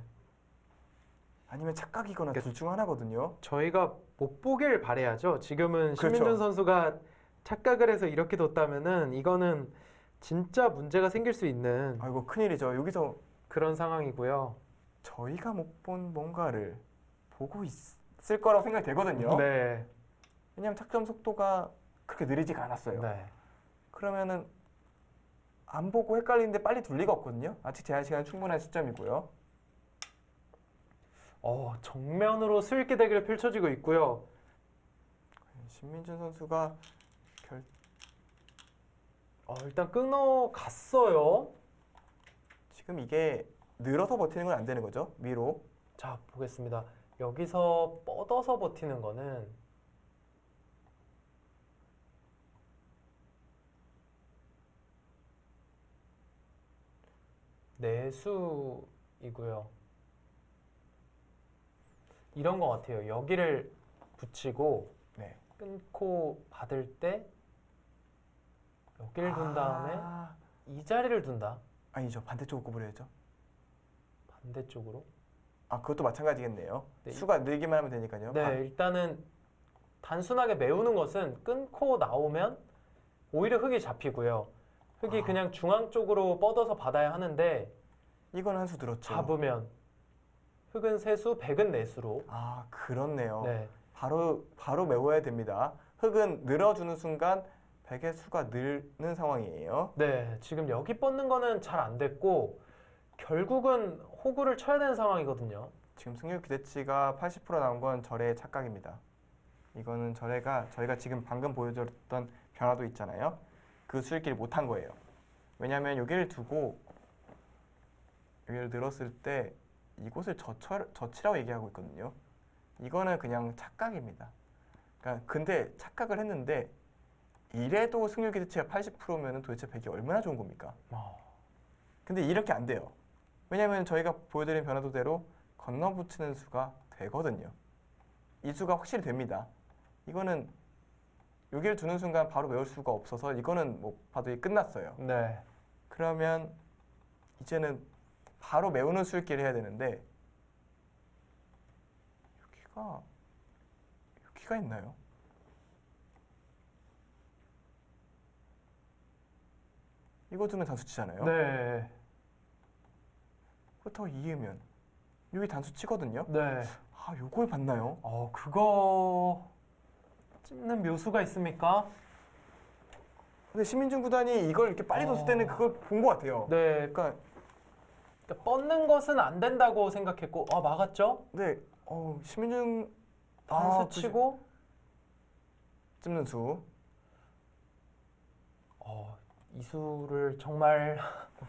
아니면 착각이거나 둘 중 하나거든요. 저희가 못 보길 바래야죠. 지금은 신민준 그렇죠. 선수가 착각을 해서 이렇게 뒀다면은 이거는 진짜 문제가 생길 수 있는. 아이고 큰일이죠. 여기서 그런 상황이고요. 저희가 못 본 뭔가를 보고 있을 거라고 생각이 되거든요. 네. 왜냐하면 착점 속도가 그렇게 느리지가 않았어요. 네. 그러면은 안 보고 헷갈리는데 빨리 둘 리가 없거든요. 아직 제한 시간 충분한 시점이고요. 정면으로 수익기 대결이 펼쳐지고 있고요. 신민준 선수가 일단 끊어갔어요. 지금 이게 늘어서 버티는 건 안 되는 거죠. 위로. 자, 보겠습니다. 여기서 뻗어서 버티는 거는 내수이고요. 이런 것 같아요. 여기를 붙이고 네. 끊고 받을 때 여기를 둔 다음에 아, 이 자리를 둔다. 아니죠. 반대쪽으로 꼽으려야죠. 반대쪽으로. 아, 그것도 마찬가지겠네요. 네. 수가 늘기만 하면 되니까요. 네, 일단은 단순하게 메우는 것은 끊고 나오면 오히려 흙이 잡히고요. 흙이 그냥 중앙 쪽으로 뻗어서 받아야 하는데 이건 한 수 늘었죠. 잡으면 흙은 세수, 백은 내수로. 아, 그렇네요. 네, 바로 메워야 됩니다. 흙은 늘어주는 순간 백의 수가 늘는 상황이에요. 네, 지금 여기 뻗는 거는 잘 안 됐고 결국은 호구를 쳐야 되는 상황이거든요. 지금 승률 기대치가 80% 나온 건 절의 착각입니다. 이거는 저희가 지금 방금 보여줬던 변화도 있잖아요. 그 수익기를 못한 거예요. 왜냐하면 여기를 두고 여기를 늘었을 때 이곳을 젖히라고 얘기하고 있거든요. 이거는 그냥 착각입니다. 그러니까 근데 착각을 했는데 이래도 승률 기대치가 80%면 도대체 백이 얼마나 좋은 겁니까? 근데 이렇게 안 돼요. 왜냐하면 저희가 보여드린 변화도대로 건너붙이는 수가 되거든요. 이 수가 확실히 됩니다. 이거는 여기를 두는 순간 바로 메울 수가 없어서 이거는 뭐 바둑이 끝났어요. 네, 그러면 이제는 바로 메우는 수익기를 해야 되는데 여기가 있나요? 이거 두면 단수치잖아요. 네, 그렇다고 이으면 여기 단수치거든요. 네. 아, 요걸 봤나요? 그거 찝는 묘수가 있습니까? 근데 신민준 구단이 이걸 이렇게 빨리 뒀을 때는 그걸 본 것 같아요. 네, 그러니까 뻗는 것은 안 된다고 생각했고, 막았죠? 네, 신민준 단수 치고, 찝는 수. 이수를 정말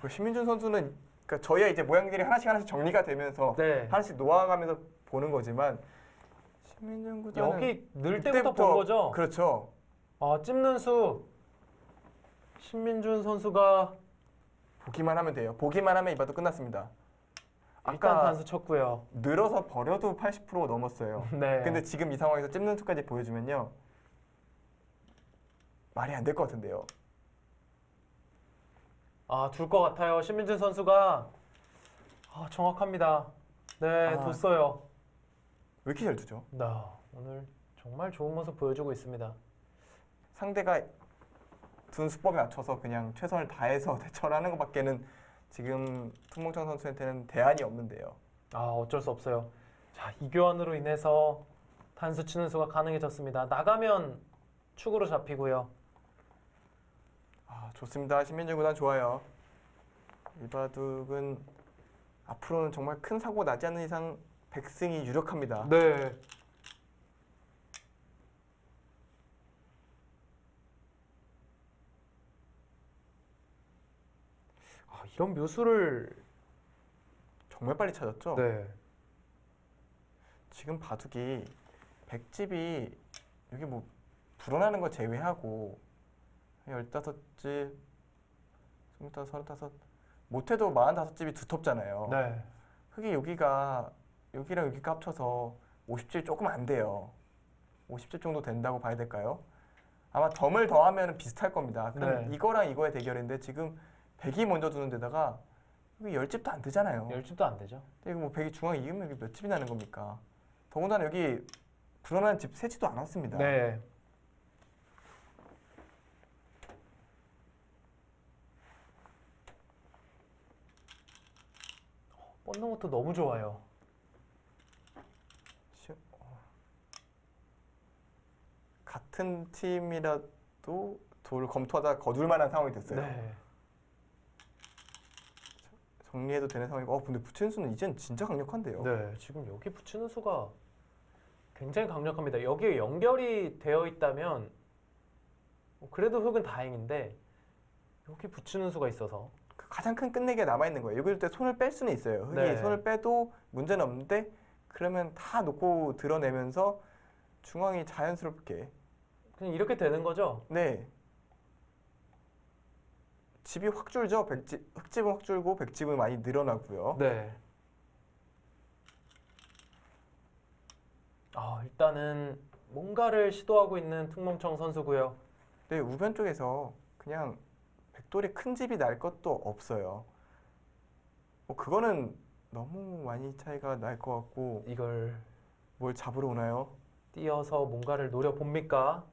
그 신민준 선수는 그러니까 저희의 이제 모양들이 하나씩 정리가 되면서 네. 하나씩 놓아가면서 보는 거지만 신민준 구단은 여기 늘 때부터 본 거죠? 그렇죠. 찝는 수 신민준 선수가 보기만 하면 돼요. 보기만 하면 이바도 끝났습니다. 일단 아까 단수 쳤고요. 늘어서 버려도 80% 넘었어요. 네. 근데 지금 이 상황에서 찝는 수까지 보여주면요. 말이 안 될 것 같은데요. 둘 것 같아요. 신민준 선수가 정확합니다. 네, 뒀어요. 왜 이렇게 잘 두죠? 오늘 정말 좋은 모습 보여주고 있습니다. 상대가 둔 수법에 맞춰서 그냥 최선을 다해서 대처를 하는 것밖에는 지금 손몽창 선수한테는 대안이 없는데요. 어쩔 수 없어요. 자, 이 교환으로 인해서 단수 치는 수가 가능해졌습니다. 나가면 축으로 잡히고요. 좋습니다. 신민준 구단 좋아요. 이 바둑은 앞으로는 정말 큰 사고 나지 않는 이상 백승이 유력합니다. 네. 이런 묘수를 정말 빨리 찾았죠? 네. 지금 바둑이 백집이 여기 뭐 불어나는 거 제외하고 15집, 25, 35 못해도 45집이 두텁잖아요. 네. 흙이 여기랑 여기가 합쳐서 50집 조금 안 돼요. 50집 정도 된다고 봐야 될까요? 아마 덤을 더하면 비슷할 겁니다. 그럼 네. 이거랑 이거의 대결인데 지금 100이 먼저 두는 데다가 여기 10집도 안 되잖아요. 10집도 안 되죠. 이거 뭐 100이 중앙 이으면 여기 몇 집이 나는 겁니까? 더군다나 여기 불어난 집 세지도 않았습니다. 네. 뻗는 것도 너무 좋아요. 같은 팀이라도 돌 검토하다 거둘 만한 상황이 됐어요. 네. 정리해도 되는 상황이고, 근데 붙이는 수는 이젠 진짜 강력한데요. 네, 지금 여기 붙이는 수가 굉장히 강력합니다. 여기에 연결이 되어 있다면 그래도 흙은 다행인데 여기 붙이는 수가 있어서 그 가장 큰 끝내기가 남아있는 거예요. 여기 때 손을 뺄 수는 있어요. 흙이 네. 손을 빼도 문제는 없는데, 그러면 다 놓고 드러내면서 중앙이 자연스럽게, 그냥 이렇게 되는 거죠. 네, 집이 확 줄죠. 흙집은 확 줄고 백집은 많이 늘어나고요. 네. 일단은 뭔가를 시도하고 있는 퉁멍청 선수고요. 네, 우변 쪽에서 그냥 백돌이 큰 집이 날 것도 없어요. 그거는 너무 많이 차이가 날 것 같고, 이걸 뭘 잡으러 오나요? 띄어서 뭔가를 노려봅니까?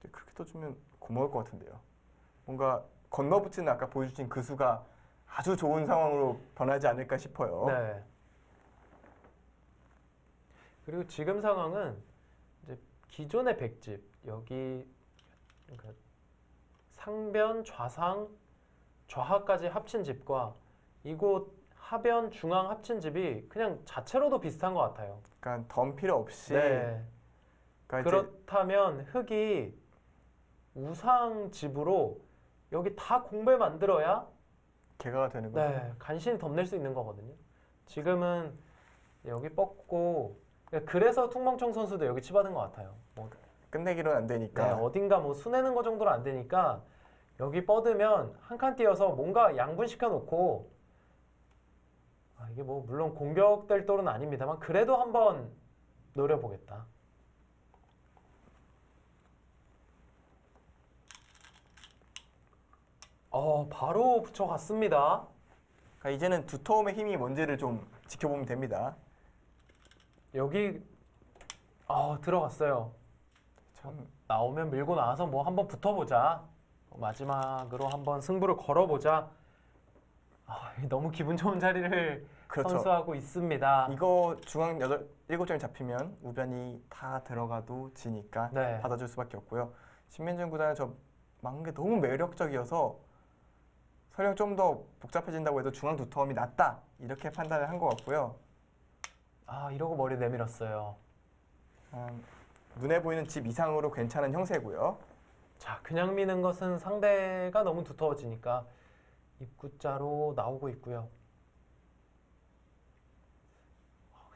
네, 그렇게 떠주면 고마울 것 같은데요. 뭔가 건너붙이는 아까 보여주신 그 수가 아주 좋은 상황으로 변하지 않을까 싶어요. 네. 그리고 지금 상황은 이제 기존의 백집 여기 그러니까 상변, 좌상, 좌하까지 합친 집과 이곳 하변, 중앙 합친 집이 그냥 자체로도 비슷한 것 같아요. 그러니까 덤 필요 없이. 네. 그러니까 그렇다면 흙이 우상 집으로 여기 다 공배 만들어야 개가가 되는 거죠. 네, 간신히 덤낼 수 있는 거거든요. 지금은 여기 뻗고 그래서 퉁멍청 선수도 여기 치받은 것 같아요. 뭐, 끝내기로는 안 네, 되니까. 어딘가 뭐 수내는 거 정도로 안 되니까 여기 뻗으면 한 칸 띄어서 뭔가 양분시켜 놓고 이게 뭐 물론 공격될 돌은 아닙니다만 그래도 한번 노려보겠다. 바로 붙여갔습니다. 그러니까 이제는 두터움의 힘이 뭔지를 좀 지켜보면 됩니다. 여기 들어갔어요. 참 나오면 밀고 나와서 뭐 한번 붙어보자. 마지막으로 한번 승부를 걸어보자. 너무 기분 좋은 자리를 그렇죠. 선수하고 있습니다. 이거 중앙 7점이 잡히면 우변이 다 들어가도 지니까 네. 받아줄 수밖에 없고요. 신민준 구단은 저 막은 게 너무 매력적이어서 설령 좀 더 복잡해진다고 해도 중앙 두터움이 낫다 이렇게 판단을 한 것 같고요. 이러고 머리 내밀었어요. 눈에 보이는 집 이상으로 괜찮은 형세고요. 자, 그냥 미는 것은 상대가 너무 두터워지니까 입구자로 나오고 있고요.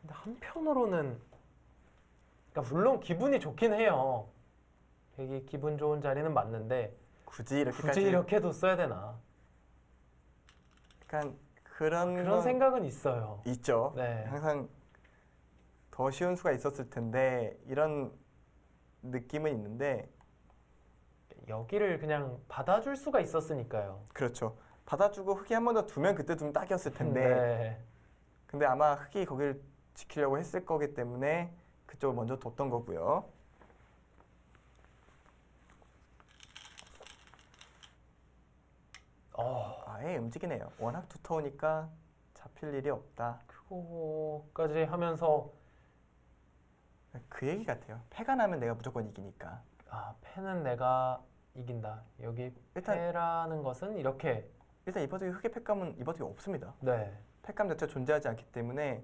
근데 한편으로는 그러니까 물론 기분이 좋긴 해요. 되게 기분 좋은 자리는 맞는데 굳이 이렇게까지. 굳이 이렇게 뒀어야 되나? 약간 그런 그런 생각은 있어요. 있죠. 네. 항상 더 쉬운 수가 있었을 텐데 이런 느낌은 있는데, 여기를 그냥 받아줄 수가 있었으니까요. 그렇죠. 받아주고 흙이 한 번 더 두면 그때 좀 딱이었을 텐데, 네. 근데 아마 흙이 거기를 지키려고 했을 거기 때문에 그쪽을 먼저 뒀던 거고요. 아예 움직이네요. 워낙 두터우니까 잡힐 일이 없다. 그거까지 하면서 그 얘기 같아요. 패가 나면 내가 무조건 이기니까. 패는 내가 이긴다. 여기 일단- 패라는 것은 이렇게 일단 이버드기 흙의 패감은 이버드기 없습니다. 네. 패감 자체가 존재하지 않기 때문에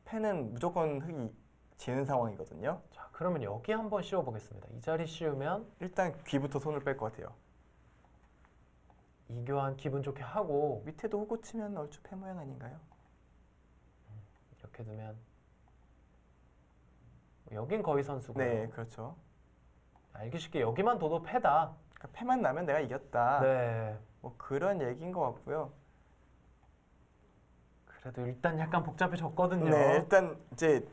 패는 무조건 흙이 지는 상황이거든요. 자, 그러면 여기 한번 씌워보겠습니다. 이 자리 씌우면 일단 귀부터 손을 뺄 것 같아요. 이교환 기분 좋게 하고 밑에도 호구 치면 얼추 패 모양 아닌가요? 이렇게 두면 여긴 거의 선수고요. 네, 그렇죠. 알기 쉽게 여기만 둬도 패다. 그러니까 패만 나면 내가 이겼다. 네. 뭐 그런 얘기인 것 같고요. 그래도 일단 약간 복잡해졌거든요. 네, 일단 이제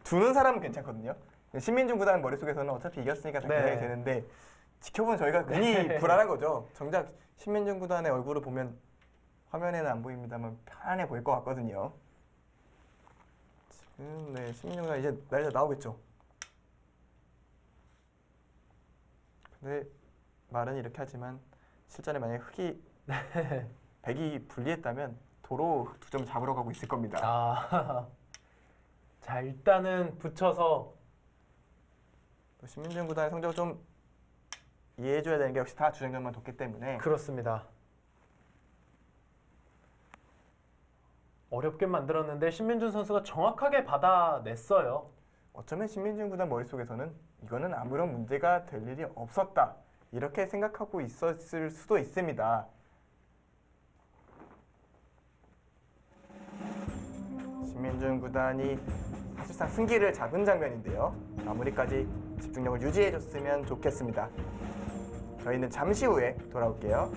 두는 사람은 괜찮거든요. 신민준 구단 머릿속에서는 어차피 이겼으니까 다 네. 기대가 되는데 지켜보는 저희가 괜히 불안한 거죠. 정작 신민준 구단의 얼굴을 보면 화면에는 안 보입니다만 편안해 보일 것 같거든요. 지금 네, 신민준 구단 이제 날짜 나오겠죠. 근데 말은 이렇게 하지만 실전에 만약에 흑이 백이 불리했다면 도로 2점 잡으러 가고 있을 겁니다. 아, 자 일단은 붙여서 또 신민준 구단의 성적을 좀 이해해줘야 되는 게 역시 다 주장전만 뒀기 때문에 그렇습니다. 어렵게 만들었는데 신민준 선수가 정확하게 받아냈어요. 어쩌면 신민준 구단 머릿속에서는 이거는 아무런 문제가 될 일이 없었다 이렇게 생각하고 있었을 수도 있습니다. 신민준 구단이 사실상 승기를 잡은 장면인데요. 마무리까지 집중력을 유지해줬으면 좋겠습니다. 저희는 잠시 후에 돌아올게요.